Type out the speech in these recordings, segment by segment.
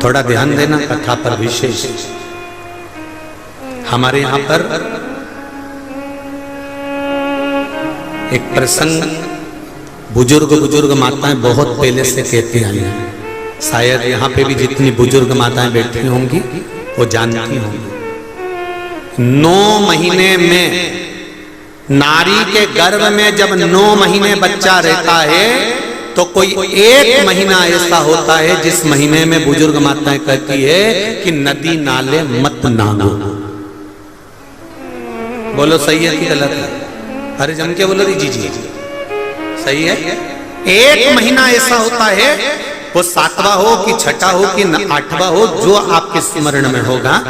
थोड़ा ध्यान देना कथा पर विशेष। हमारे यहाँ पर एक प्रसंग बुजुर्ग माताएं बहुत पहले से कहती आई हैं, शायद यहाँ पे भी जितनी बुजुर्ग माताएं बैठी होंगी वो जानती होंगी। 9 महीने में नारी के गर्भ में जब 9 महीने बच्चा रहता है तो कोई एक महीना ऐसा होता है जिस महीने में बुजुर्ग माताएं कहती है कि नदी नाले मत नागो। बोलो सही है कि गलत है? अरे जम के बोलो जी जी सही है। एक महीना ऐसा होता है, वो 7वां हो कि 6ठा हो कि 8वां हो, जो आपके स्मरण में होगा।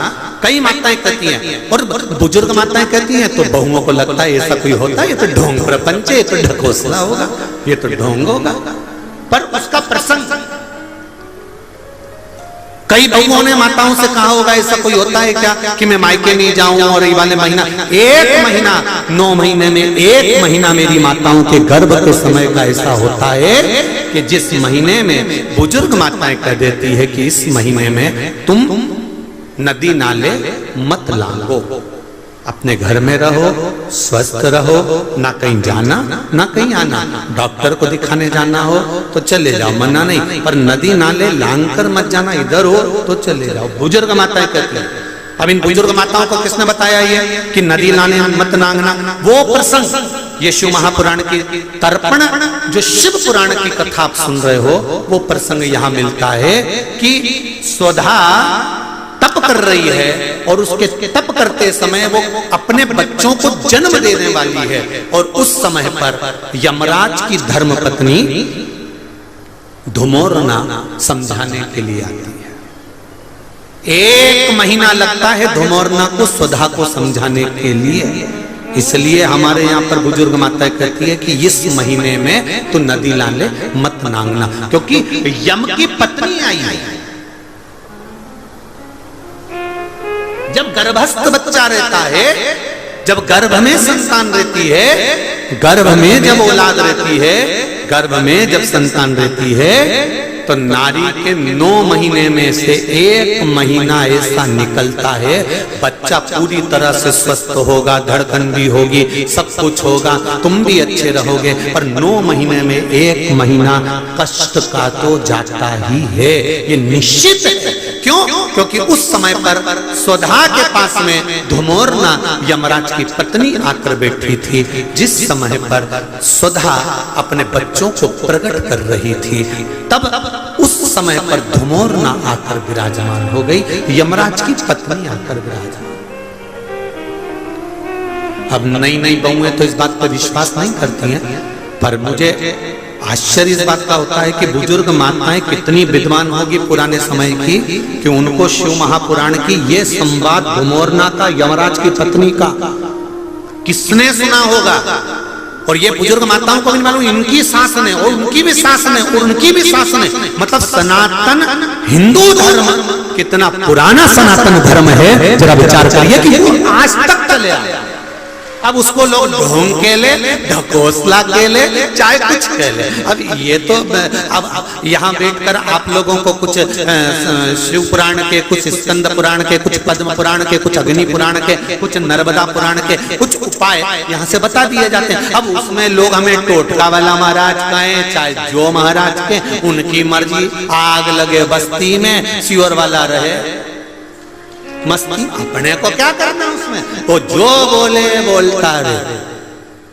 कई माताएं कहती हैं और बुजुर्ग माताएं कहती हैं तो बहुओं को लगता है ऐसा कोई होता है, ये तो ढोंग प्रपंच है, ये तो ढकोसला होगा, ये तो ढोंग होगा। पर उसका प्रसंग कई बहुओं ने माताओं से कहा होगा ऐसा कोई होता है क्या कि मैं मायके नहीं जाऊं और ये वाले महीना, एक महीना 9 महीने में एक महीना मेरी माताओं के गर्भ के समय का ऐसा होता है कि जिस महीने में बुजुर्ग माताएं कह देती है कि इस महीने में तुम नदी नाले मत लांगो, अपने घर में रहो, स्वस्थ रहो, ना कहीं जाना ना कहीं आना। डॉक्टर को दिखाने जाना हो तो चले जाओ, मना नहीं, पर नदी नाले लांग कर मत जाना, इधर हो तो चले जाओ। बुजुर्ग माताएं कहती हैं। अब इन बुजुर्ग माताओं को किसने बताया ये कि नदी नाले मत नांगना? वो प्रसंग ये शिव महापुराण की तर्पण, जो शिव पुराण की कथा आप सुन रहे हो, वो प्रसंग यहाँ मिलता है कि स्वधा तप कर रही है और उसके तप करते समय वो अपने बच्चों को जन्म देने वाली है और उस समय पर यमराज की धर्मपत्नी धुमोरना समझाने के लिए आती है। 1 महीना लगता है धुमोरना को स्वधा को समझाने के लिए। इसलिए हमारे यहाँ पर बुजुर्ग माताएं कहती है कि इस महीने में तो नदी नाले मत नांगना, क्योंकि यम की पत्नी आई है। जब गर्भस्थ बच्चा रहता है, जब गर्भ में संतान रहती है, गर्भ में जब औलाद रहती है, गर्भ में जब संतान रहती है, तो नारी के 9 महीने में से 1 महीना ऐसा निकलता है, बच्चा पूरी तरह से स्वस्थ होगा, धड़कन भी होगी, सब कुछ होगा, तुम भी अच्छे रहोगे। पर 9 महीने में 1 महीना कष्ट का तो जाता ही है, ये निश्चित है। क्यों? क्योंकि उस समय पर स्वधा के पास में धुमोरना यमराज की पत्नी आकर बैठी थी, जिस समय पर स्वधा अपने बच्चों को प्रकट कर रही थी, तब उस समय पर धुमोरना आकर विराजमान हो गई, यमराज की पत्नी आकर विराजमान। अब नई नई बहुएं तो इस बात पर विश्वास नहीं करती हैं, पर मुझे आश्चर्य इस बात का होता है कि बुजुर्ग माताएं कितनी विद्वान होगी पुराने समय की कि उनको शिव महापुराण की ये संवाद धुमोरना का यमराज की पत्नी का किसने सुना होगा। और ये बुजुर्ग माताओं को भी मालूम, इनकी सास ने और उनकी भी सास ने और उनकी भी सास ने, मतलब सनातन हिंदू धर्म कितना पुराना सनातन धर्म है, जरा विचार करिए कि वो आज तक चले आया। अब उसको लोग ढोंग के ले, ढकोसला के ले, चाहे कुछ के ले। अब ये तो अब यहाँ बैठकर आप लोगों को कुछ शिव पुराण के, कुछ स्कंद पुराण के, कुछ पद्म पुराण के, कुछ अग्नि पुराण के, कुछ नर्मदा पुराण के कुछ उपाय यहाँ से बता दिए जाते हैं। अब उसमें लोग हमें टोटका वाला महाराज कहें, चाहे जो महाराज के, उनकी मर्जी। आग लगे बस्ती में, सियोर वाला रहे मस्ती, अपने को क्या करना उसमें? वो जो बोले बोलता रहे,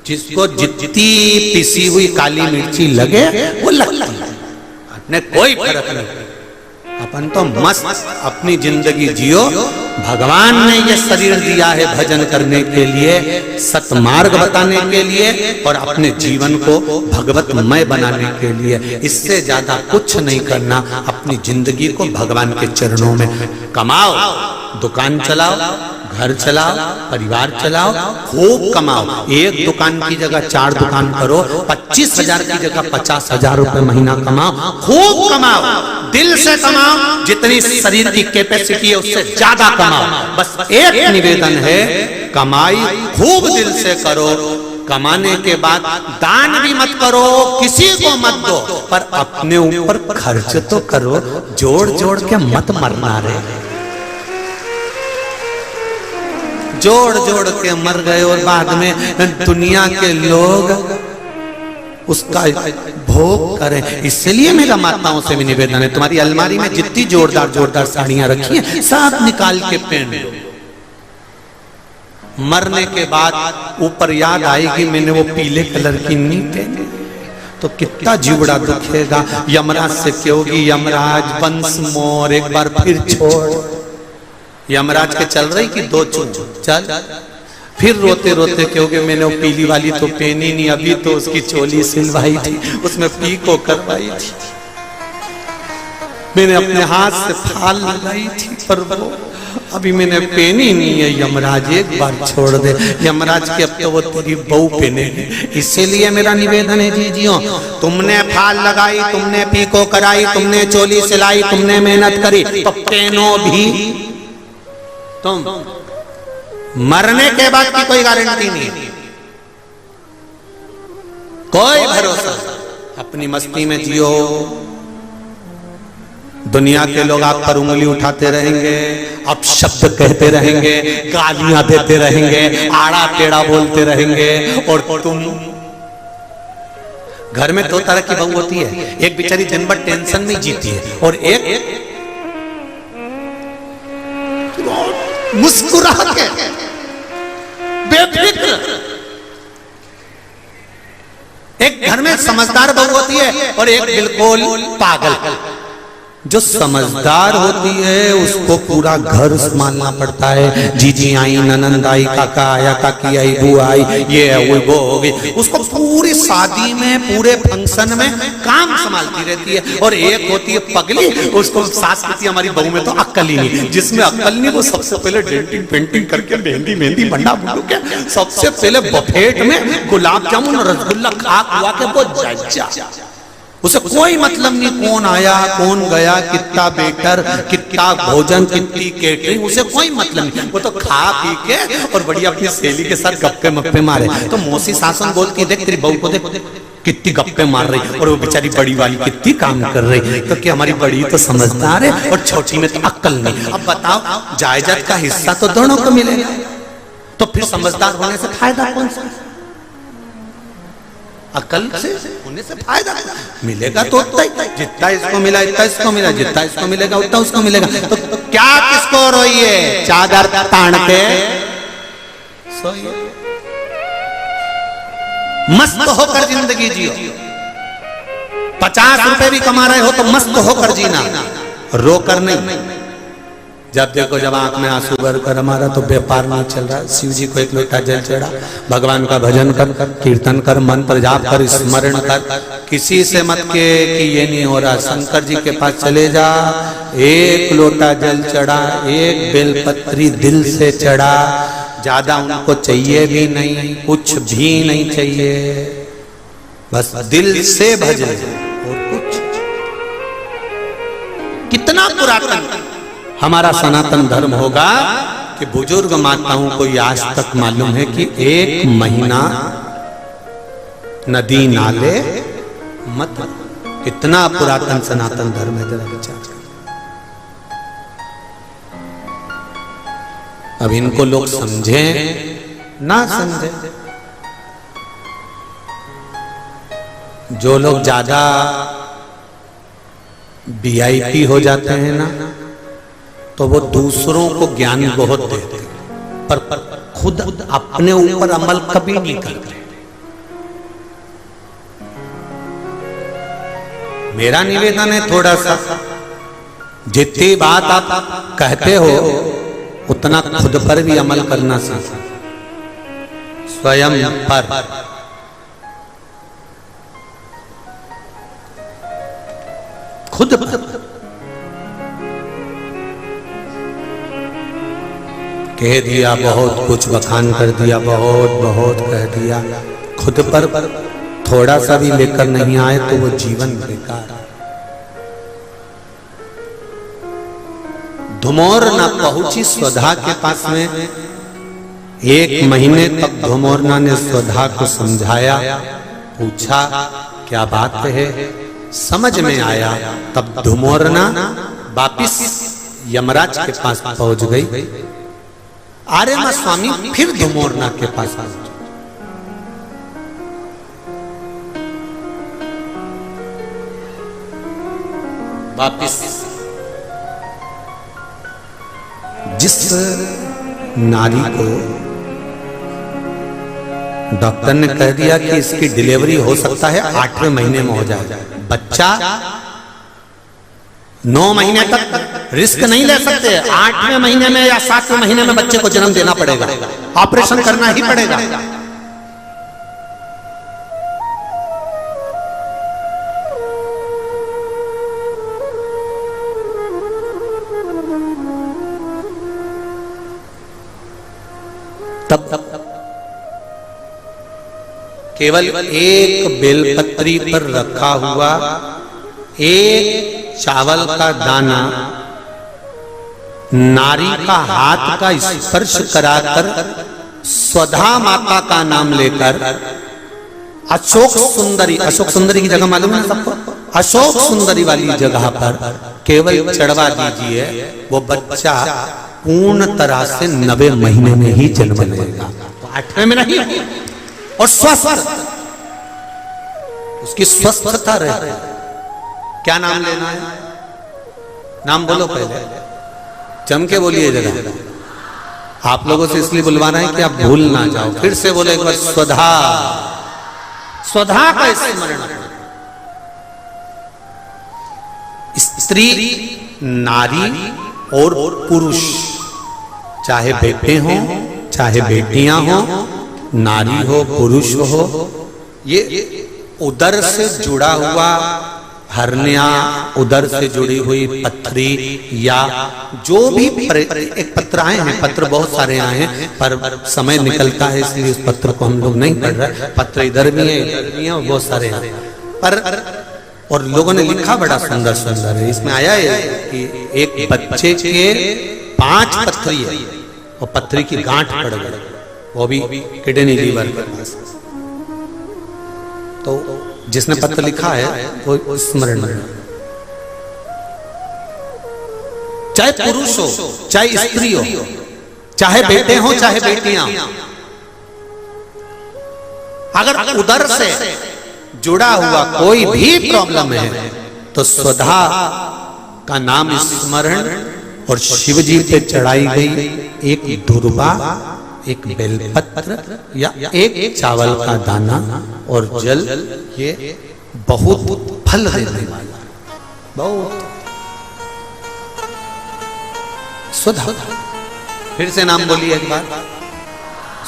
जिसको जितनी पिसी हुई काली मिर्ची लगे वो लगती है, अपने कोई फर्क नहीं। अपन तो मस्त अपनी जिंदगी जियो। भगवान ने ये शरीर दिया है भजन करने के लिए, सतमार्ग बताने के लिए और अपने जीवन को भगवतमय बनाने के लिए। इससे ज्यादा कुछ नहीं करना। अपनी जिंदगी को भगवान के चरणों में कमाओ, दुकान चलाओ, घर चलाओ, परिवार चलाओ, खूब कमाओ। एक दुकान की जगह 4 दुकान करो, 25,000 की जगह 50,000 रुपए महीना कमाओ, खूब कमाओ, दिल से कमाओ, जितनी शरीर की कैपेसिटी है उससे ज्यादा कमाओ। बस एक निवेदन है, कमाई खूब दिल से करो, कमाने के बाद दान भी मत करो, किसी को मत दो, पर अपने ऊपर खर्च तो करो, जोड़ जोड़ के मत मरना रे। जोड़ जोड़ के मर गए और बाद में दुनिया के लोग उसका भोग करें। इसलिए मेरा माताओं से भी निवेदन है, तुम्हारी अलमारी में जितनी जोरदार जोरदार साड़ियां रखी हैं सब निकाल के पहन लो। मरने के बाद ऊपर याद आएगी मैंने वो पीले कलर की नहीं पहनी, तो कितना जीवड़ा दुखेगा। यमराज से कहोगी यमराज बंस मोर एक बार फिर छोड़। यमराज के चल रही कि दो चल, फिर रोते रोते कहोगे मैंने वो पीली वाली तो पहनी नहीं, अभी तो उसकी चोली सिलवाई थी, उसमें पीको करवाई थी, मैंने अपने हाथ से फाल लगाई थी, पर वो अभी मैंने पहनी नहीं है। यमराज एक बार छोड़ दे। यमराज की अब तो वो तेरी बहू पहनेगी। इसीलिए मेरा निवेदन है जीजियों, तुमने फाल लगाई, तुमने पीको कराई, तुमने चोली सिलाई, तुमने मेहनत करी, तो पहनो भी तुम। मरने के बाद की कोई गारंटी नहीं, कोई भरोसा। अपनी मस्ती में जियो, दुनिया के लोग आप पर उंगली उठाते रहेंगे, अपशब्द कहते रहेंगे, गालियां देते रहेंगे, आड़ा टेढ़ा बोलते रहेंगे, और तुम घर में दो तरह की बहू होती है, एक बेचारी दिन भर टेंशन में जीती है, और एक मुस्कुरा के बेफिक्र। एक घर में समझदार बहू होती है और एक बिल्कुल पागल। जो समझदार होती है उसको पूरा घर संभालना पड़ता है। जीजी आई, ननंद आई, काका आया, काकी आई, बुआ आई, ये है वो हो गई, उसको पूरी शादी में पूरे फंक्शन में काम संभालती रहती है। और एक होती है पगली, उसको सास कहती है हमारी बहू में तो अक्ल ही नहीं। जिसमें अक्ल नहीं वो सबसे पहले डेंटिंग पेंटिंग करके मेहंदी मेहंदी बंडा बुंडू के सबसे पहले बफेट में गुलाब जामुन और रसगुल्ला खा खुआ के वो जज्जा। उसे कोई मतलब नहीं कौन आया कौन गया, कितना बेटर, कितना भोजन, कितनी केटरिंग, उसे कोई मतलब नहीं। वो तो खा पी के और बढ़िया अपनी सहेली के साथ गप्पे मप्पे मारे। तो मौसी सासन बोलती देख तेरी बहू को देख कितनी गप्पे मार रही, और वो बेचारी बड़ी वाली कितनी काम कर रही। तो क्या हमारी बड़ी तो समझदार है और छोटी में तो अक्ल नहीं। अब बताओ जायदाद का हिस्सा तो दोनों को मिलेगा, तो फिर समझदार होने से फायदा कौन सा? अकल से होने से फायदा मिलेगा तो उतना, जितना इसको मिला इतना इसको मिला, जितना इसको मिलेगा उतना उसको मिलेगा। तो क्या किसको रोइए, चादर तान के सोइए, मस्त होकर जिंदगी जियो। 50 रुपए भी कमा रहे हो तो मस्त होकर जीना, रोकर नहीं। जब देखो जब आंख में आंसू भर कर हमारा तो व्यापार नहीं चल रहा, शिव जी को एक लोटा जल चढ़ा, भगवान का भजन कर, कीर्तन कर, मंत्र जाप कर, स्मरण कर। किसी से मत के कि ये नहीं हो रहा, शंकर जी के पास चले जा, एक लोटा जल चढ़ा, एक बेलपत्री दिल से चढ़ा, ज्यादा उनको चाहिए भी नहीं, कुछ भी नहीं चाहिए, बस दिल से भजन और कुछ। कितना पुरातन हमारा सनातन धर्म होगा कि बुजुर्ग माताओं को आज तक मालूम है कि 1 महीना नदी नाले मत। कितना पुरातन सनातन धर्म है जरा विचार। अब इनको लोग समझे ना समझे, जो लोग ज्यादा VIP हो जाते हैं ना, तो वो दूसरों को ज्ञान बहुत देते हैं, पर खुद अपने ऊपर अमल कभी नहीं करते। मेरा निवेदन है थोड़ा सा, जितनी बात आप कहते हो उतना खुद पर भी अमल करना सीखो, स्वयं पर। खुद पर कह दिया बहुत कुछ, बखान कर दिया बहुत बहुत कह दिया, खुद पर थोड़ा सा भी लेकर नहीं आए तो वो जीवन बेकार। धुमोर ना पहुंची स्वधा के पास में, 1 महीने तक धुमोरना ने स्वधा को समझाया, पूछा क्या बात है, समझ में आया। तब धुमोरना वापिस यमराज के पास पहुंच गई। आर्यमा स्वामी फिर धुमोरना के पास आ गए। वापिस जिस नारी को डॉक्टर ने कह दिया कि इसकी डिलीवरी हो सकता है 8वें महीने में हो जाए, बच्चा 9 महीने तक रिस्क नहीं ले सकते, 8वें महीने में या 7वें महीने में बच्चे को जन्म देना पड़ेगा, ऑपरेशन करना ही पड़ेगा। तब केवल एक बेलपत्री पर रखा हुआ एक चावल का दाना नारी का हाथ का स्पर्श कराकर स्वधा माता का नाम लेकर अशोक सुंदरी की जगह मालूम है सबको, अशोक सुंदरी वाली जगह पर केवल चढ़वा दीजिए, वो बच्चा पूर्ण तरह से 9वें महीने में ही जन्म लेगा, 8वें में नहीं, और स्वस्थ, उसकी स्वस्थता रहे। क्या नाम लेना है? नाम बोलो पहले, जम के बोलिए जरा। आप लोगों से इसलिए बुलवाना है कि आप भूल ना जाओ। फिर से बोले एक बार, स्वधा। स्वधा का स्मरण। स्त्री, नारी और पुरुष, चाहे बेटे हो चाहे बेटियां हो, नारी हो पुरुष हो, ये उदर से जुड़ा हुआ हरनिया, उदर से जुड़ी हुई पथरी, या जो भी एक पत्र आए हैं, पत्र बहुत सारे आए हैं, पर समय निकलता है इसलिए उस पत्र को हम लोग नहीं पढ़ रहे। पत्र इधर भी है, इधर भी है, और बहुत सारे हैं, पर और लोगों ने लिखा बड़ा सुंदर सुंदर है। इसमें आया है कि एक बच्चे के 5 पथरी है और पथरी की गांठ पड़ गई, वो भी किडनी लीवर के पास। तो जिसने पत्र लिखा है वो स्मरण में, चाहे पुरुष हो चाहे स्त्री हो, चाहे बेटे हो चाहे बेटियां, अगर उदर से जुड़ा हुआ कोई भी प्रॉब्लम है तो स्वधा का नाम स्मरण और शिव जी पे चढ़ाई गई एक दुर्वा, एक बेलपत्र या एक चावल का दाना और जल, ये बहुत फल देने वाला, बहुत। स्वधा, फिर से नाम बोलिए एक बार,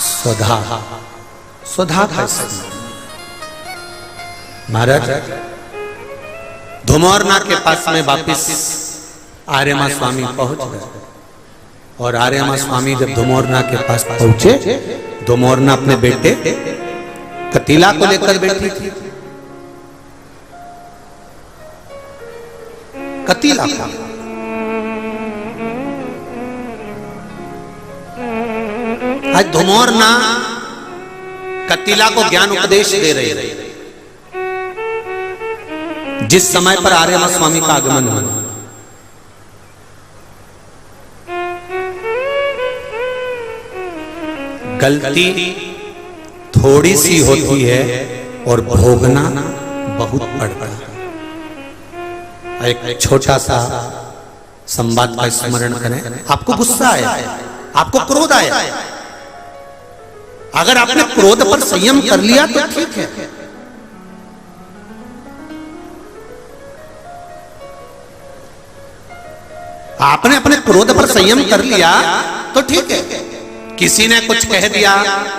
स्वधा। स्वधा का महाराज धुमोरना के पास में वापिस आर्यमा स्वामी पहुंच गए। और आर्यमा स्वामी जब धुमोरना के पास पहुंचे, धुमोरना अपने बेटे कतीला को लेकर बैठी थी। कतीला का आज धुमोरना कतीला को ज्ञान उपदेश दे रही, जिस समय पर आर्यमा स्वामी का आगमन हुआ। गलती थोड़ी सी होती है और भोगना बहुत पड़ता है। एक छोटा सा संवाद का स्मरण करें। आपको गुस्सा आया, आपको क्रोध आया, अगर आपने क्रोध पर संयम कर लिया तो ठीक है, आपने अपने क्रोध पर संयम कर लिया तो ठीक है। किसी ने कुछ कह दिया,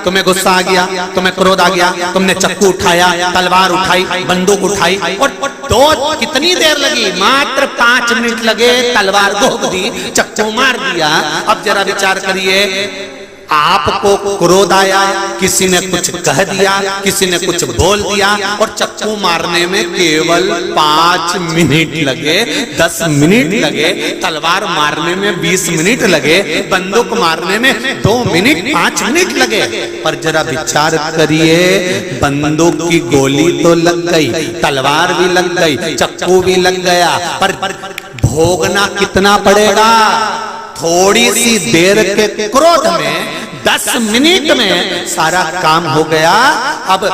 तुम्हें गुस्सा आ गया, तुम्हें क्रोध आ गया, तुमने चक्कू उठाया, तलवार उठाई, बंदूक उठाई, और तो कितनी देर लगी? मात्र 5 मिनट लगे, तलवार घोंप दी, चक्कू मार दिया। अब जरा विचार करिए, आपको क्रोध आया, किसी ने कुछ कह दिया, किसी ने कुछ बोल दिया, और चक्कू मारने में केवल 5 मिनट लगे, 10 मिनट लगे, तलवार मारने में 20 मिनट लगे, बंदूक मारने में 2 मिनट 5 मिनट लगे। पर जरा विचार करिए, बंदूक की गोली तो लग गई, तलवार भी लग गई, चक्कू भी लग गया, पर भोगना कितना पड़ेगा? थोड़ी सी देर के क्रोध में 10 मिनट में सारा काम हो गया। अब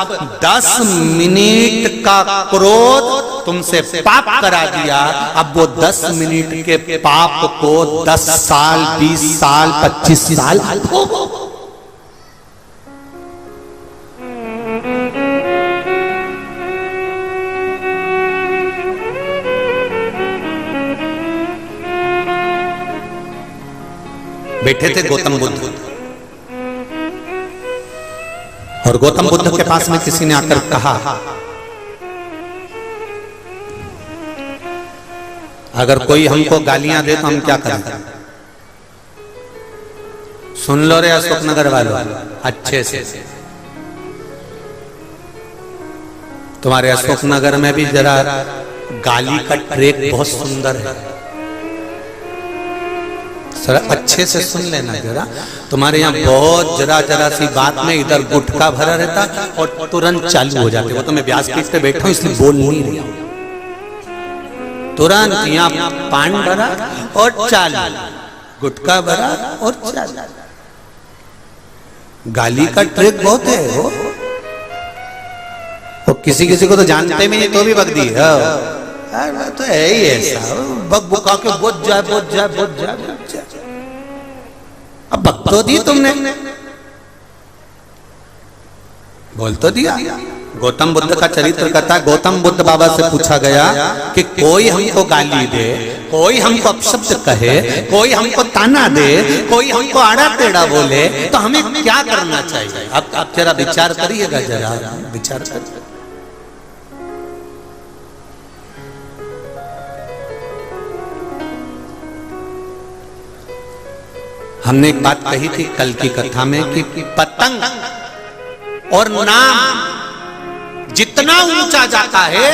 10 मिनट का क्रोध तुमसे पाप करा दिया, अब वो 10 मिनट के पाप को 10 साल, 20 साल, 25 साल भोगो। बैठे थे गौतम बुद्ध, और गौतम बुद्ध के पास में किसी ने आकर कहा, अगर कोई हमको गालियां दे तो हम क्या करें? सुन लो रे अशोक नगर वालों अच्छे से, तुम्हारे अशोक नगर में भी जरा गाली का ट्रैक बहुत सुंदर है, सर अच्छे से सुन लेना जरा। तुम्हारे यहाँ बहुत जरा जरा सी बात में इधर गुटखा भरा रहता और तुरंत चालू हो जाते। वो तो मैं व्यासपीठ पे बैठा हूँ इसलिए बोल नहीं रहा हूँ। तुरंत यहाँ पान भरा और चालू, गुटखा भरा और चालू। गाली का ट्रिक बहुत है वो, और किसी किसी को तो जानते भी नहीं तो भी बक दी है, तो है ही ऐसा, बक बुका के बुझ जाए बुझ जाए बुझ जाए। अब बक तो दी तुमने, बोल तो दिया। गौतम बुद्ध का चरित्र कथा, गौतम बुद्ध बाबा से पूछा गया कि कोई हमको गाली दे, कोई हमको अपशब्द कहे, कोई हमको ताना दे, कोई हमको आड़ा टेढ़ा बोले, तो हमें क्या करना चाहिए? अब जरा विचार करिएगा, जरा विचार करिए। हमने एक बात कही थी कल की कथा में कि पतंग और नाम जितना ऊंचा जाता है,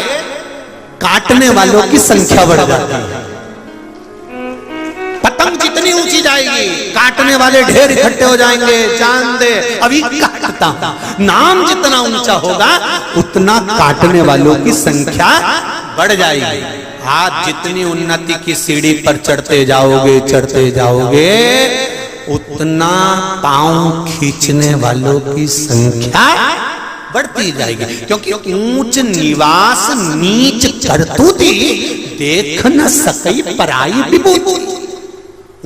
काटने वालों की संख्या बढ़ जाती है। पतंग जितनी ऊंची जाएगी, काटने वाले ढेर इकट्ठे हो जाएंगे। जान दे अभी काटता हूं। नाम जितना ऊंचा होगा उतना काटने वालों की संख्या बढ़ जाएगी। आज जितनी उन्नति की सीढ़ी पर चढ़ते जाओगे उतना पांव खींचने वालों की संख्या बढ़ती जाएगी, क्योंकि ऊंच निवास नीच करतूती देख न सकई पराई विभूति।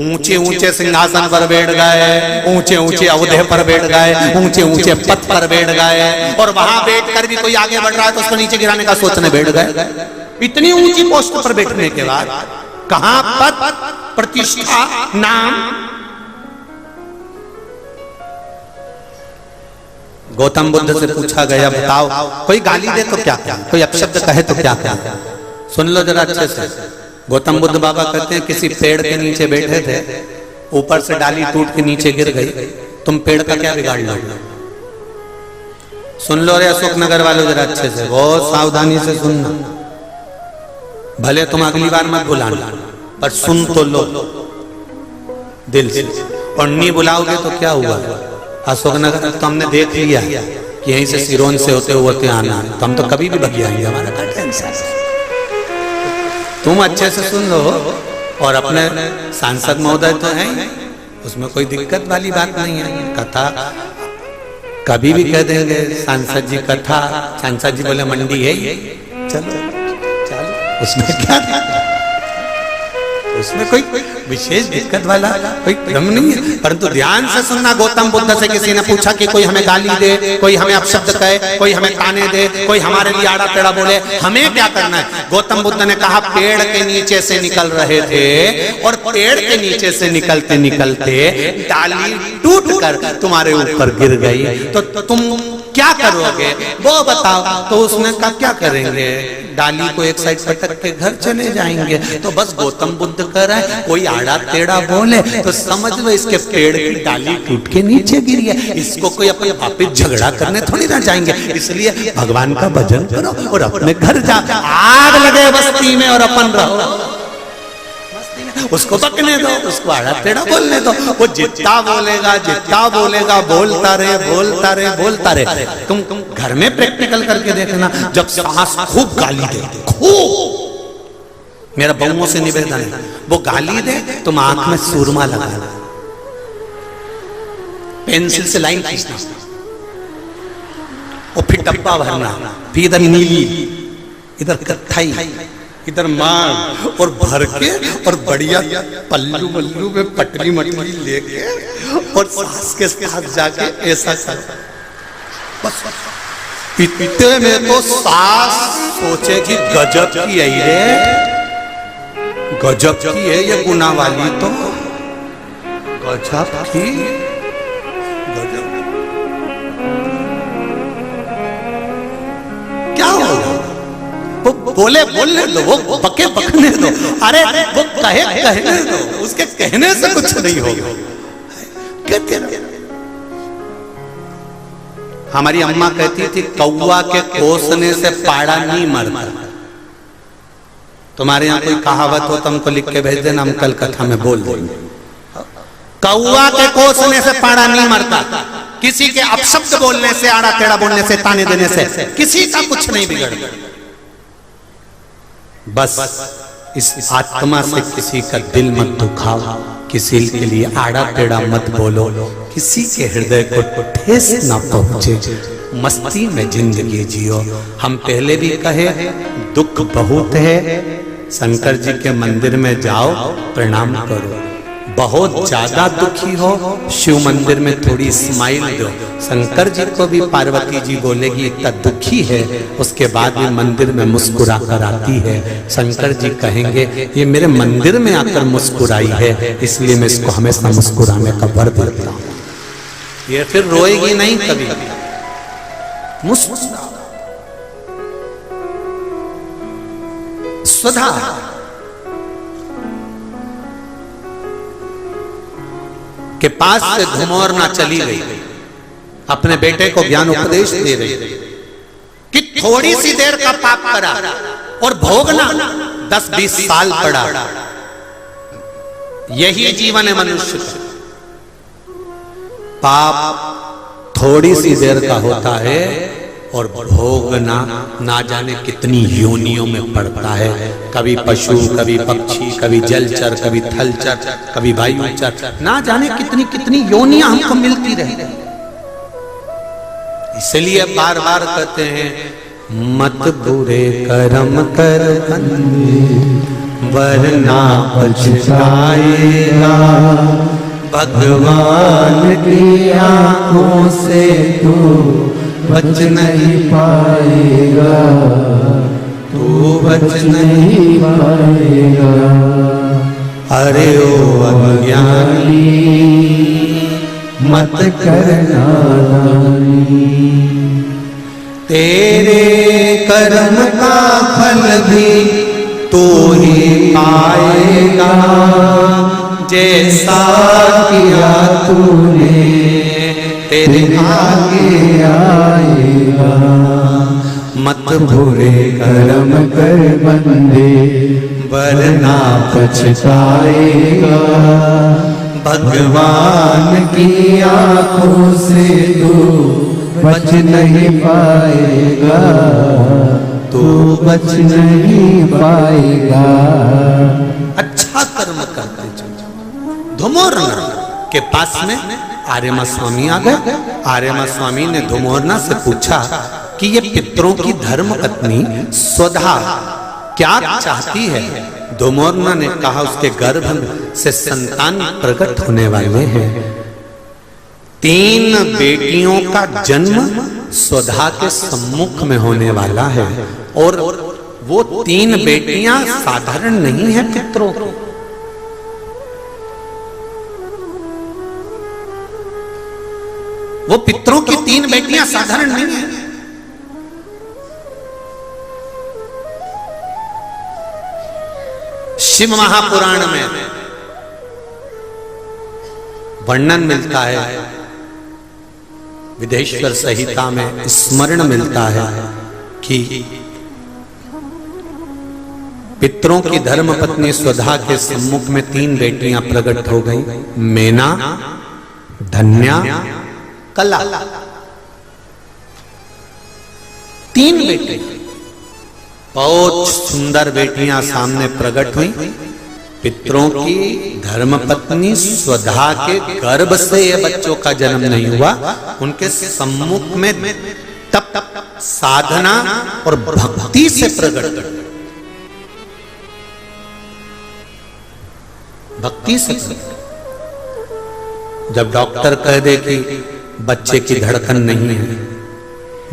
ऊंचे ऊंचे सिंहासन पर बैठ गए, ऊंचे ऊंचे अवधे पर बैठ गए, ऊंचे ऊंचे पद पर बैठ गए, और वहां बैठकर भी कोई आगे बढ़ रहा है तो उसको नीचे गिराने का सोचने बैठ गए। इतनी ऊंची पोस्ट पर बैठने के बाद कहां पद, प्रतिष्ठा, नाम। गौतम बुद्ध से पूछा गया, बताओ कोई गाली दे तो क्या क्या, कोई अपशब्द कहे तो क्या क्या? सुन लो जरा अच्छे से। गौतम बुद्ध बाबा कहते हैं किसी पेड़ के नीचे बैठे थे, ऊपर से डाली टूट के नीचे गिर गई, तुम पेड़ का क्या बिगाड़ लोगे? सुन लो रे अशोक नगर वालों जरा अच्छे से, बहुत सावधानी से सुनना। भले तुम अगली बार मत बुलाना, पर सुन तो लो दिल से, और नहीं बुलाओगे तो क्या हुआ? अशोक नगर तो हमने देख लिया कि यहीं से सिरोन से होते आना, तो हम तो कभी भी भग जाएंगे, हमारा क्या टेंशन। तुम अच्छे से सुन लो, और अपने सांसद महोदय तो हैं, उसमें कोई दिक्कत वाली बात नहीं है। कथा कभी भी कह देंगे सांसद जी कथा, सांसद जी बोले मंडी है, चलो उसमें क्या, उसमें कोई विशेष दिक्कत वाला कोई क्रम नहीं है। परंतु ध्यान से सुनना, गौतम बुद्ध से किसी ने पूछा कि कोई हमें गाली दे, कोई हमें अपशब्द कहे, कोई हमें ताने दे, कोई हमारे लिए आड़ा टेढ़ा बोले, हमें क्या करना है? गौतम बुद्ध ने कहा पेड़ के नीचे से निकल रहे थे, और पेड़ के नीचे से निकलते निकलते डाली टूट कर तुम्हारे ऊपर गिर गई, तो तुम क्या करोगे वो बताओ? तो उसने कहा क्या करेंगे, डाली को एक साइड पटक के घर चले जाएंगे। तो बस गौतम बुद्ध कर रहे हैं, कोई आड़ा टेढ़ा बोले तो समझ लो इसके पेड़ की डाली टूट के नीचे गिरी है। इसको कोई अपने वापिस झगड़ा करने थोड़ी ना जाएंगे। इसलिए भगवान का भजन करो और अपने घर जा। आग लगे बस्ती में और अपन रहो, उसको बकने दो, उसको आड़ा टेढ़ा बोलने दो। वो जितना बोलेगा बोलता रहे। तुम घर में प्रैक्टिकल करके देखना, जब सास खूब गाली दे, खूब, मेरा बहुओं से निवेदन है, वो गाली दे तुम आंख में सुरमा लगाना, पेंसिल से लाइन खींचना, और फिर डब्बा भरना, फिर इधर नीली, इधर कत्थई, इधर मार, और भर के और बढ़िया पल्लू वल्लू में पटरी मटरी लेके और सास के साथ जाके ऐसा कर। बस इतने में तो सास सोचेगी गजब की है ये, गजब की है ये गुना वाली, तो गजब की, गजब क्या होगा? वो बोलने दो, वो बके बकने दो, अरे वो कहने दो, उसके कहने से कुछ नहीं होगा। कहते रहो। हमारी अम्मा कहती थी कौवा के कोसने से पाड़ा नहीं मरता। तुम्हारे यहाँ कोई कहावत हो तो हमको लिख के भेज देना, हम कल कथा में बोल देंगे। कौवा के कोसने से पाड़ा नहीं मरता। किसी के अपशब्द बोलने से, आड़ा टेढ़ा बोलने से, ताने देने से किसी का कुछ नहीं बिगड़ता। बस इस आत्मा से किसी का दिल मत दुखाओ, किसी के लिए आड़ा टेढ़ा मत बोलो, किसी के हृदय को ठेस ना पहुंचे, मस्ती में जिंदगी जियो। हम पहले भी कहे दुख बहुत है, शंकर जी के मंदिर में जाओ प्रणाम करो। बहुत ज्यादा दुखी हो, शिव मंदिर में थोड़ी स्माइल दो। शंकर जी को भी पार्वती जी बोलेगी इतना दुखी है, उसके बाद भी मंदिर में मुस्कुरा कर आती है। शंकर जी कहेंगे ये मेरे मंदिर में आकर मुस्कुराई है, इसलिए मैं इसको हमेशा मुस्कुराने का वर देता हूं। ये फिर रोएगी नहीं कभी, मुस्कुरा। सुधा के पास से धुमोरना चली गई, अपने बेटे को ज्ञान उपदेश दे रही कि थोड़ी सी देर का पाप करा और भोगना 10-20 साल पड़ा। यही जीवन है मनुष्य का। पाप थोड़ी सी देर का होता है और भोगना ना जाने कितनी योनियों में पड़ता है। कभी पशु, कभी पक्षी, कभी जलचर, कभी थलचर, कभी वायुचर, ना जाने कितनी कितनी योनियां हमको मिलती रही। इसलिए बार बार कहते हैं मत बुरे कर्म कर वरना पछताएगा, भगवान की आंखों से तू बच नहीं पाएगा, तू बच नहीं पाएगा। अरे ओ अज्ञानी मत करना नानी, तेरे कर्म का फल भी तू ही पाएगा, जैसा किया तूने तेरे आगे आएगा। मत बुरे कर्म कर बंदे वरना पछताएगा, भगवान की आंखों से तू बच नहीं पाएगा, तू बच नहीं पाएगा। अच्छा कर्म करते चलो। धुमोरना के पास में आर्यमा स्वामी आ गए। आर्यमा स्वामी ने धुमोरना से पूछा कि ये पितरों की धर्म पत्नी स्वधा क्या चाहती है। धुमोरना ने कहा उसके गर्भ से संतान प्रकट होने वाले हैं। 3 बेटियों का जन्म स्वधा के सम्मुख में होने वाला है और वो 3 बेटियां साधारण नहीं है पितरों को। वो पितरों की 3 बेटियां साधारण नहीं है। शिव महापुराण में वर्णन मिलता है, विदेश्वर संहिता में स्मरण मिलता है कि पितरों की धर्म पत्नी स्वधा के सम्मुख में 3 बेटियां प्रकट हो गई, मेना, धन्या, कला। 3 बेटे, बहुत सुंदर बेटियां सामने प्रकट हुई। पितरों की धर्मपत्नी स्वधा के गर्भ से ये बच्चों का जन्म नहीं हुआ, उनके सम्मुख में तप, साधना और भक्ति से प्रकट, भक्ति से। जब डॉक्टर कह दे कि बच्चे की धड़कन नहीं है,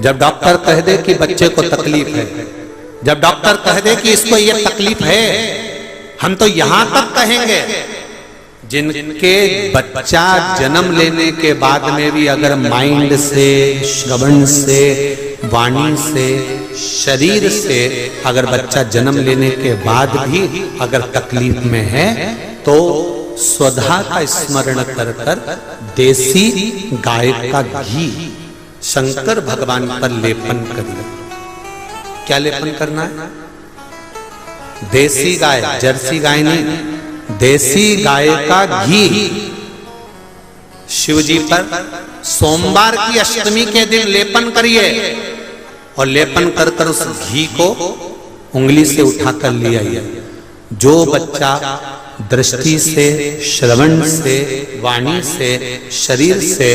जब डॉक्टर कह दे कि बच्चे को तकलीफ है, जब डॉक्टर कह दे कि इसको ये तकलीफ है, हम तो यहां तक कहेंगे जिनके बच्चा जन्म लेने के बाद में भी अगर माइंड से, श्रवण से, वाणी से, शरीर से अगर बच्चा जन्म लेने के बाद भी अगर तकलीफ में है तो स्वधा का स्मरण कर कर देसी गाय का घी शंकर भगवान पर लेपन करिए। क्या लेपन करना है? देसी गाय, जर्सी गाय नहीं, देसी गाय का घी शिव जी पर सोमवार की अष्टमी के दिन लेपन करिए और लेपन कर कर उस घी को उंगली से उठाकर ले आइए। जो बच्चा दृष्टि से, श्रवण से, वाणी से, शरीर से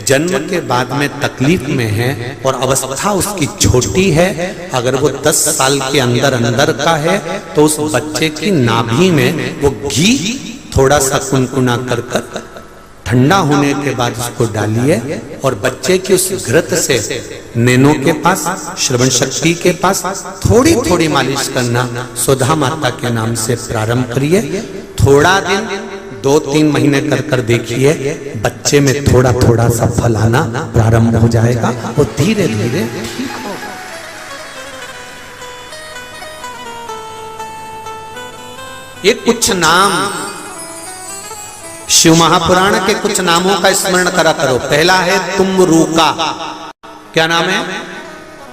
जन्म के बाद में तकलीफ में है और अवस्था उसकी छोटी है, अगर वो 10 साल के अंदर अंदर का है तो उस बच्चे की नाभि में वो घी थोड़ा सा कुनकुना कर कर ठंडा होने के बाद उसको डालिए और बच्चे की उस घृत से नैनों के पास, श्रवण शक्ति के पास थोड़ी थोड़ी मालिश करना सुधा माता के नाम से प्रारंभ करिए। थोड़ा दिन 2-3 महीने कर कर देखिए, बच्चे में थोड़ा थोड़ा सा फल आना प्रारंभ हो जाएगा और धीरे धीरे ठीक हो। ये कुछ नाम शिव महापुराण के कुछ नामों का स्मरण करा करो। पहला है तुम्बरूका। क्या नाम है?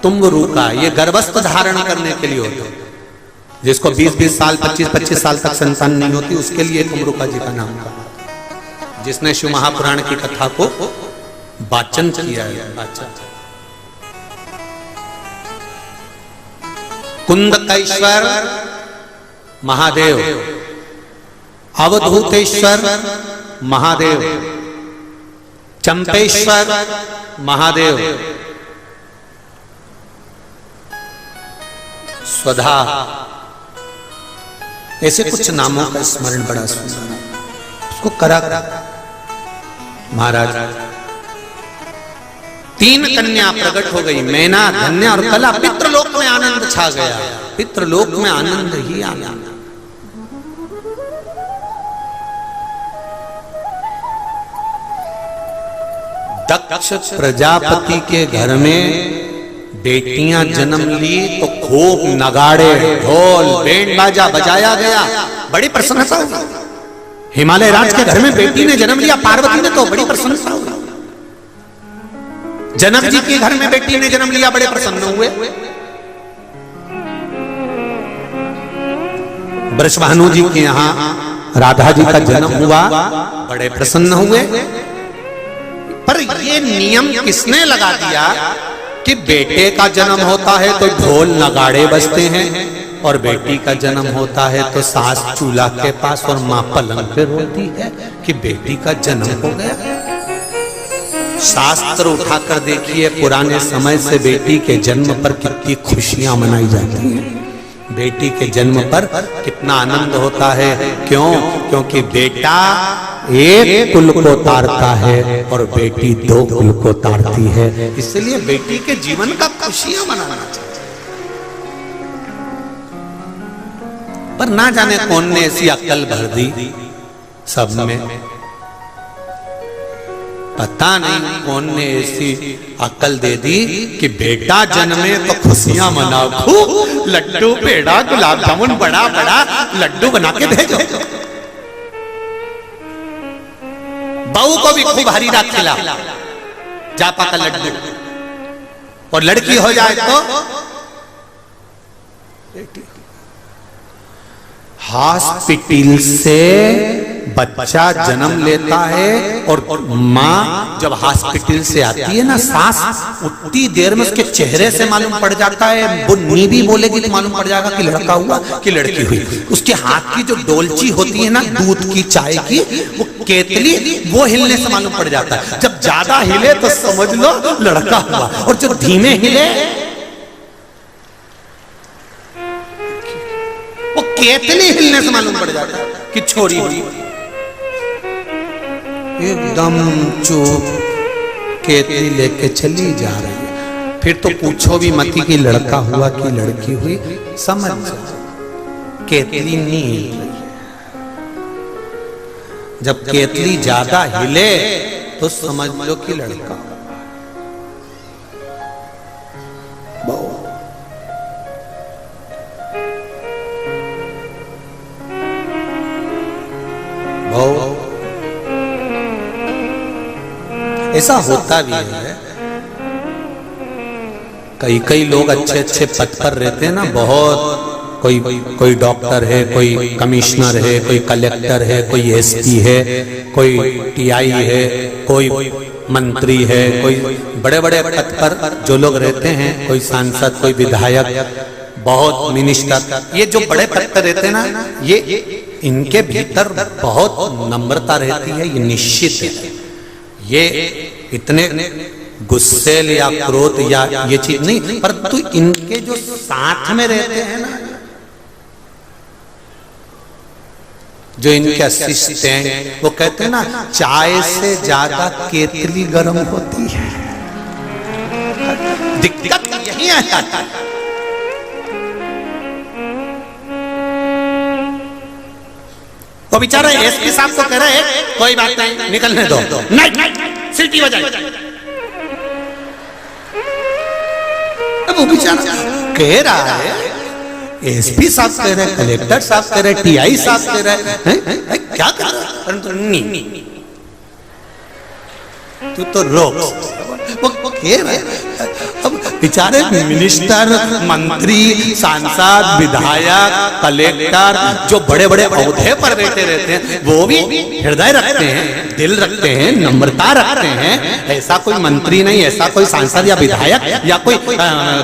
तुम्बरूका। ये गर्भस्थ धारण करने के लिए होता है, जिसको 20-20 साल, 25-25 साल तक संतान नहीं होती, उसके लिए तुम्बरूका जी का नाम था, जिसने शिव महापुराण की कथा को वाचन किया है। कुंदकेश्वर महादेव, अवधूतेश्वर महादेव, चंपेश्वर महादेव, स्वधा, ऐसे कुछ नामों का स्मरण बड़ा सुंदर है, उसको करा महाराज। 3 कन्या प्रकट हो गई, मैना, धन्या और कला। पितृलोक में आनंद छा गया, पितृलोक में आनंद ही आनंद। दक्ष प्रजापति के घर में बेटियां जन्म ली तो खूब नगाड़े, ढोल, बैंड बाजा बजाया गया, बड़ी प्रसन्नता हुई। हिमालय राज के घर में बेटी ने जन्म लिया, पार्वती ने, तो बड़ी प्रसन्नता हुई। जनक जी के घर में बेटी ने जन्म लिया, बड़े प्रसन्न हुए। वृषभानु जी के यहाँ राधा जी का जन्म हुआ, बड़े प्रसन्न हुए। पर ये नियम किसने लगा दिया कि बेटे का जन्म होता है तो ढोल नगाड़े बजते हैं और बेटी का जन्म होता है तो सास चूल्हा के पास और मां पलंग पे रोती है कि बेटी का जन्म हो गया। शास्त्र उठाकर देखिए, पुराने समय से बेटी के जन्म पर कितनी खुशियां मनाई जाती हैं, बेटी के जन्म पर कितना आनंद होता है। क्यों? क्योंकि बेटा एक कुल को तारता है और बेटी 2 कुल को तारती है, इसलिए बेटी के जीवन का खुशियां मनाना चाहिए। पर ना जाने कौन ने ऐसी अक्ल भर दी सब में पता नहीं कौन ने ऐसी अकल दे दी कि बेटा जन्मे तो खुशियां मनाओ, खूब लड्डू पेड़ा गुलाब जामुन बड़ा बड़ा लड्डू बना के भेजो, बहू को भी खूब हरीरा खिला जापा का लड्डू, और लड़की हो जाए तो हॉस्पिटल से बच्चा जन्म लेता है और माँ जब हॉस्पिटल से आती है ना, सास उतनी देर में उसके चेहरे से मालूम पड़ जाता है, वो नी भी बोलेगी तो मालूम पड़ जाएगा कि लड़का हुआ कि लड़की हुई। उसके हाथ की जो डोलची होती है ना दूध की चाय की, वो केतली, वो हिलने से मालूम पड़ जाता है। जब ज्यादा हिले तो समझ लो लड़का हुआ, और जो धीमे हिले वो केतली हिलने से मालूम पड़ जाता है कि छोरी हुई। एकदम चुप केतली लेके चली जा रही है, फिर तो पूछो भी मती कि लड़का हुआ कि लड़की हुई, समझ जाओ केतली नहीं हिल रही है। जब केतली ज्यादा हिले तो समझ लो कि लड़का। ऐसा होता भी है, कई लोग अच्छे अच्छे पद पर रहते हैं ना, बहुत कोई डॉक्टर है, कोई कमिश्नर है, कोई कलेक्टर है, कोई एसपी है, कोई टीआई है, कोई मंत्री है, कोई बड़े बड़े पद पर जो लोग रहते हैं, कोई सांसद, कोई विधायक, बहुत मिनिस्टर, ये जो बड़े पद पर रहते हैं ना, ये इनके भीतर बहुत नम्रता रहती है, ये निश्चित है। ये इतने गुस्सेल या क्रोध या ये चीज नहीं, परंतु इनके जो साथ में रहते हैं ना, जो इनके असिस्टेंट, वो कहते हैं ना चाय से ज्यादा केतली गर्म होती है। दिक्कत यही है। वो बेचारा एसपी साहब तो कह रहे हैं कोई बात नहीं निकलने दो, नहीं सीटी बजाई। अब वो बेचारा कह रहा है, एसपी साहब कह रहे हैं, कलेक्टर साहब कह रहे हैं, टीआई साहब कह रहे हैं, क्या कर रहा है, परंतु नहीं तू तो रोक। वो कह रहे हैं, अब बेचारे मिनिस्टर, मंत्री, सांसद, विधायक, कलेक्टर जो बड़े बड़े औहदे पर बैठे रहते हैं, वो भी हृदय रखते हैं, दिल रखते हैं, नम्रता रखते हैं। ऐसा कोई मंत्री नहीं, ऐसा कोई सांसद या विधायक या कोई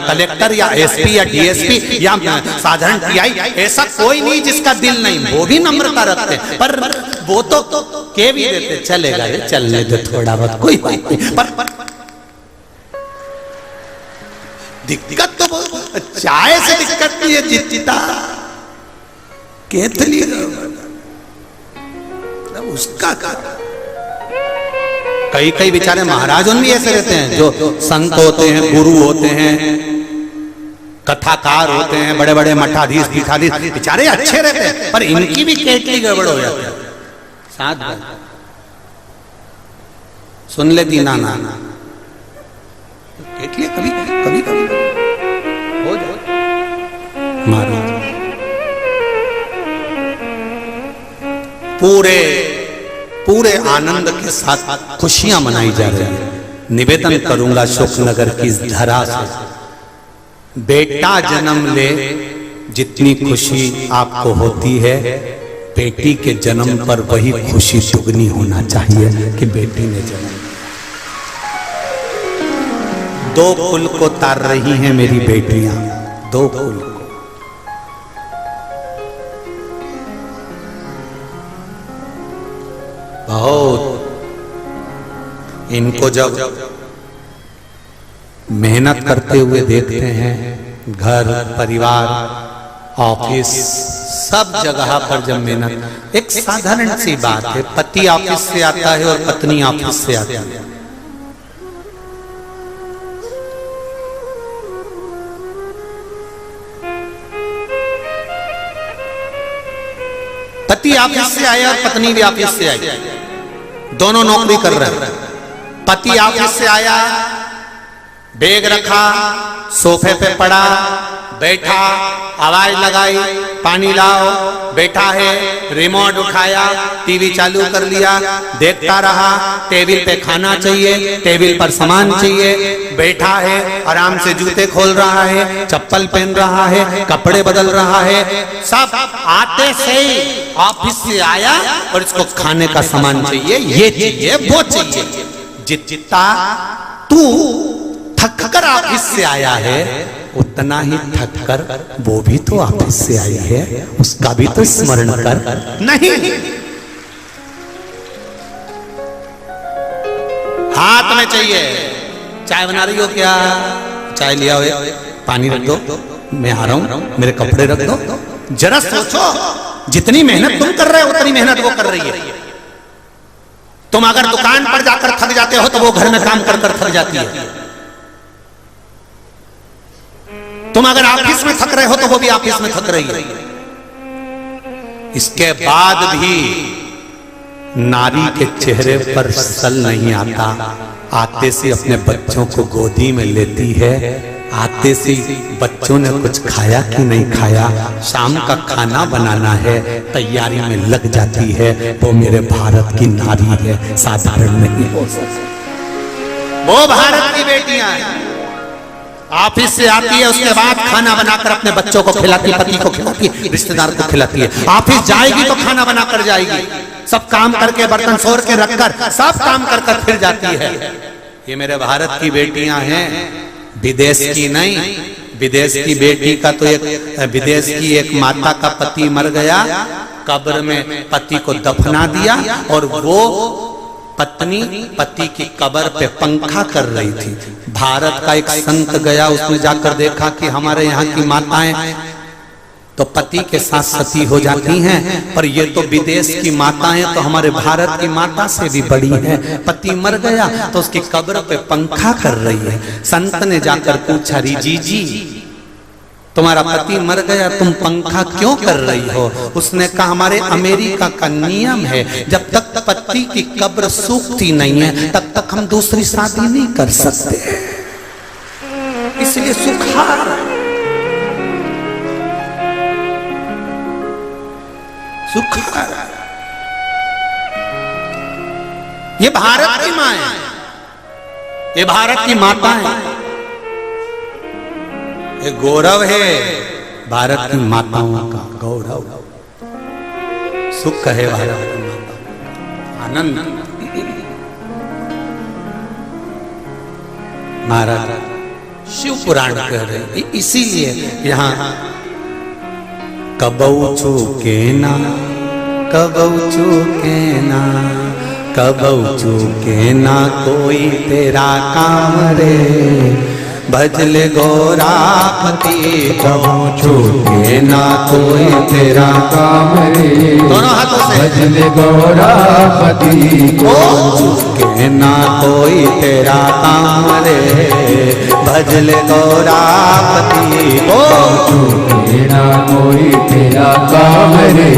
कलेक्टर या एसपी या डीएसपी या साधारण टीआई, ऐसा कोई नहीं जिसका दिल नहीं, वो भी नम्रता रखते हैं। पर वो तो कह भी देते चलेगा, चलने दो थोड़ा बहुत, कोई बात नहीं। पर दिक्कत तो चाय से दिक्कत नहीं है, जितना केतली उसका कई बेचारे महाराज उन भी ऐसे रहते हैं, जो संत होते हैं, गुरु होते हैं, कथाकार होते हैं, बड़े बड़े मठाधीश पीठाधीश, बेचारे अच्छे रहते हैं, पर इनकी भी केतली गड़बड़ हो जाती है। साथ सुन लेती ना केतली कभी कभी कभी हो जाए मारो। पूरे आनंद के साथ खुशियां मनाई जा रही है। निवेदन करूंगा शोकनगर की इस धरा से, बेटा जन्म ले जितनी खुशी आपको होती है, बेटी के जन्म पर वही खुशी दुगनी होना चाहिए कि बेटी ने जन्म। दो कुल को तार रही हैं मेरी बेटियां, दो कुल को। बहुत इनको जब मेहनत करते हुए देखते हैं, घर परिवार ऑफिस सब जगह पर जब मेहनत, एक साधारण सी बात है, पति ऑफिस से आता है और पत्नी ऑफिस से आती है, पति ऑफिस से आया और पत्नी भी ऑफिस से आई, दोनों नौकरी कर रहे हैं, पति ऑफिस से आया, बैग रखा, सोफे पे पड़ा, बैठा, आवाज लगाई, पानी लाओ, बैठा है, रिमोट उठाया, टीवी चालू कर लिया, देखता रहा, टेबल पे खाना चाहिए, टेबल पर सामान चाहिए, बैठा है, आराम से जूते खोल रहा है, चप्पल पहन रहा है, कपड़े बदल रहा है, सब आते से ही ऑफिस से आया और इसको खाने का सामान चाहिए, ये चाहिए, वो चाहिए। जितना तू थक कर ऑफिस से आया है उतना ही थक कर वो भी तो ऑफिस से आई है, उसका भी तो स्मरण कर। नहीं, हाथ में चाहिए। चाय बना रही हो क्या? चाय लिया हो, पानी रख दो, मैं आ रहा हूं, मेरे कपड़े रख दो। जरा सोचो, जितनी मेहनत तुम कर रहे हो उतनी मेहनत वो कर रही है। तुम अगर दुकान पर जाकर थक जाते हो तो वो घर में काम कर कर थक जाती है। तुम अगर ऑफिस में थक रहे हो तो वो भी ऑफिस में थक रही है। इसके बाद भी नारी के चेहरे पर सल नहीं आता। आते से अपने बच्चों को गोदी में लेती है, आते से बच्चों ने कुछ खाया कि नहीं खाया, शाम का खाना बनाना है, तैयारी में लग जाती है। वो मेरे भारत की नारी है, साधारण नहीं हो सकती। वो भारत की बेटियां हैं। ऑफिस से आती है, उसके बाद खाना बनाकर अपने बच्चों को खिलाती, पति को खिलाती, रिश्तेदार को खिलाती है। ऑफिस जाएगी तो खाना बनाकर जाएगी, सब काम करके, बर्तन सोर के रखकर, सब काम कर कर फिर जाती है। ये मेरे भारत की बेटियां हैं, विदेश की नहीं। विदेश की बेटी का तो एक, विदेश की एक माता का पति मर गया, कब्र में पति को दफना दिया और वो पत्नी पति की कब्र पे पंखा कर रही थी। भारत का एक संत गया, उसने जाकर देखा कि हमारे यहाँ की माताएं तो पति के साथ सती हो जाती हैं, पर ये तो विदेश की माताएं तो हमारे भारत की माता से भी बड़ी हैं। पति मर गया तो उसकी कब्र पे पंखा कर रही है। संत ने जाकर पूछा, रिजी जी तुम्हारा पति मर गया, तुम पंखा क्यों कर रही हो? उसने कहा, हमारे अमेरिका का नियम है, जब तक पति की कब्र सूखती नहीं है तब तक हम दूसरी शादी नहीं कर सकते, इसलिए सुखा। सुखा। ये भारत की माँ है, ये भारत की माता है, ये गौरव है भारत की माताओं का, गौरव, सुख है भारत की माता, आनंद। महाराज शिव पुराण कह रहे, इसीलिए यहाँ कबऊ चूके ना, कबऊ चूके ना, कबऊ चूके ना कोई तेरा काम रे, भजले गौरापति कबू चूके ना कोई तेरा काम रे। दोनों हाथों से भजले गौरापति को चूके ना कोई तेरा काम रे, भजले गौरापति को चूके ना कोई तेरा काम रे,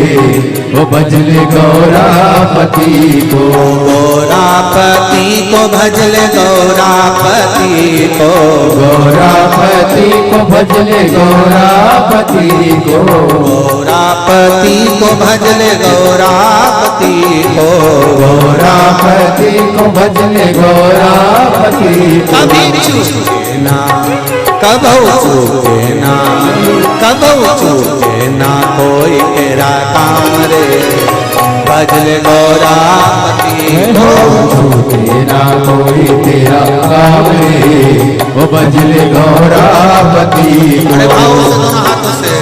वो भजले गौरापति को, गौरापति को भजले गौरापति को, गौरापति को भजले गौरापति को, गौरापति को भजले गौरापति को, गौरापति को भजले गौरापति। कभी चूके ना, कबहू चूके ना, कबहू चूके ना कोई तेरा काम रे, भजले गौरापति को चूके ना कोई तेरा काम रे, वो भजले गौरापति को। अरे भाव से दोनों हाथों से